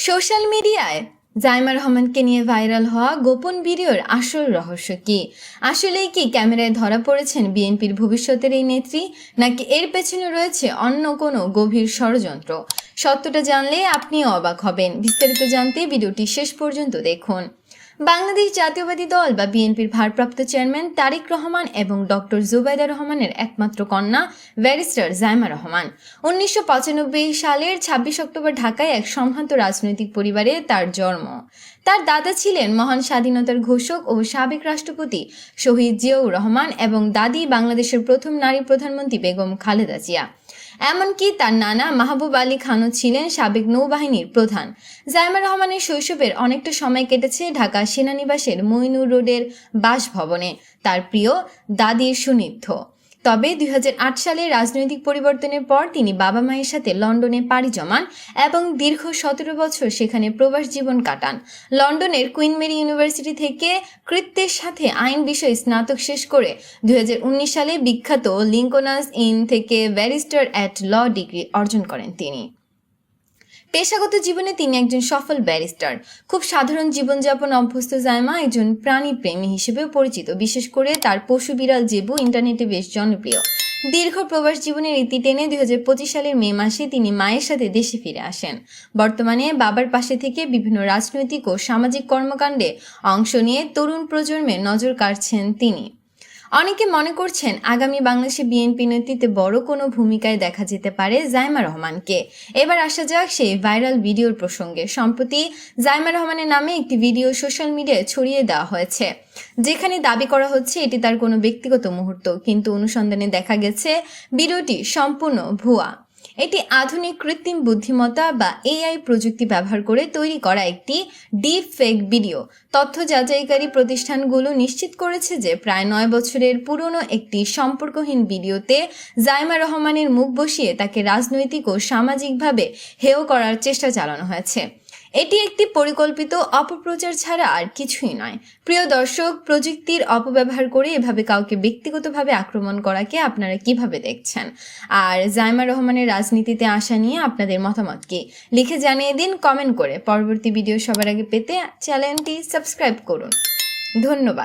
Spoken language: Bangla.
সোশ্যাল মিডিয়ায় জাইমা রহমানকে নিয়ে ভাইরাল হওয়া গোপন ভিডিওর আসল রহস্য কি? আসলেই কি ক্যামেরায় ধরা পড়েছেন বিএনপির ভবিষ্যতের এই নেত্রী, নাকি এর পেছনে রয়েছে অন্য কোনো গভীর ষড়যন্ত্র? সত্যটা জানলে আপনিও অবাক হবেন। বিস্তারিত জানতে ভিডিওটি শেষ পর্যন্ত দেখুন। বাংলাদেশ জাতীয়বাদী দল বা বিএনপির ভারপ্রাপ্ত চেয়ারম্যান তারেক রহমান এবং ডক্টর জুবাইদা রহমানের একমাত্র কন্যা ব্যারিস্টার জাইমা রহমান 1995 সালের 26 অক্টোবর ঢাকায় এক সম্ভ্রান্ত রাজনৈতিক পরিবারে তার জন্ম। তার দাদা ছিলেন মহান স্বাধীনতার ঘোষক ও সাবেক রাষ্ট্রপতি শহীদ জিয়াউর রহমান এবং দাদি বাংলাদেশের প্রথম নারী প্রধানমন্ত্রী বেগম খালেদা জিয়া। এমনকি তার নানা মাহবুব আলী খানও ছিলেন সাবেক নৌবাহিনীর প্রধান। জাইমা রহমানের শৈশবের অনেকটা সময় কেটেছে ঢাকা সেনানিবাসের মইনুর রোডের বাসভবনে তার প্রিয় দাদির সান্নিধ্য। তবে 2008 সালে রাজনৈতিক পরিবর্তনের পর তিনি বাবা মায়ের সাথে লন্ডনে পাড়ি জমান এবং দীর্ঘ 17 বছর সেখানে প্রবাস জীবন কাটান। লন্ডনের কুইন মেরি ইউনিভার্সিটি থেকে কৃত্যের সাথে আইন বিষয়ে স্নাতক শেষ করে 2019 সালে বিখ্যাত লিঙ্কনাস ইন থেকে ব্যারিস্টার অ্যাট ল ডিগ্রি অর্জন করেন তিনি। পেশাগত জীবনে তিনি একজন সফল ব্যারিস্টার। খুব সাধারণ জীবনযাপন অভ্যস্ত জাইমা একজন প্রাণীপ্রেমী হিসেবেও পরিচিত। বিশেষ করে তার পশু বিড়াল জেবু ইন্টারনেটে বেশ জনপ্রিয়। দীর্ঘ প্রবাস জীবনের ইতি টেনে 2025 সালের মে মাসে তিনি মায়ের সাথে দেশে ফিরে আসেন। বর্তমানে বাবার পাশে থেকে বিভিন্ন রাজনৈতিক ও সামাজিক কর্মকাণ্ডে অংশ নিয়ে তরুণ প্রজন্মের নজর কাড়ছেন তিনি। অনেকে মনে করছেন আগামী বাংলাদেশে বিএনপি নেতৃত্বে বড় কোনো ভূমিকায় দেখা যেতে পারে জাইমা রহমানকে। এবার আসা যাক সেই ভাইরাল ভিডিওর প্রসঙ্গে। সম্প্রতি জাইমা রহমানের নামে একটি ভিডিও সোশ্যাল মিডিয়ায় ছড়িয়ে দেওয়া হয়েছে, যেখানে দাবি করা হচ্ছে এটি তার কোনো ব্যক্তিগত মুহূর্ত, কিন্তু অনুসন্ধানে দেখা গেছে ভিডিওটি সম্পূর্ণ ভুয়া। এটি আধুনিক কৃত্রিম বুদ্ধিমত্তা বা এআই প্রযুক্তি ব্যবহার করে তৈরি করা একটি ডিপ ফেক ভিডিও। তথ্য যাচাইকারী প্রতিষ্ঠানগুলো নিশ্চিত করেছে যে প্রায় 9 বছরের পুরনো একটি সম্পর্কহীন ভিডিওতে জাইমা রহমানের মুখ বসিয়ে তাকে রাজনৈতিক ও সামাজিকভাবে হেয় করার চেষ্টা চালানো হয়েছে। এটি একটি পরিকল্পিত অপপ্রচার ছাড়া আর কিছুই নয়। প্রিয় দর্শক, প্রযুক্তির অপব্যবহার করে এভাবে কাউকে ব্যক্তিগতভাবে আক্রমণ করাকে আপনারা কিভাবে দেখছেন? আর জাইমা রহমানের রাজনীতিতে আসা নিয়ে আপনাদের মতামত কি? লিখে জানিয়ে দিন কমেন্ট করে। পরবর্তী ভিডিও সবার আগে পেতে চ্যানেলটি সাবস্ক্রাইব করুন। ধন্যবাদ।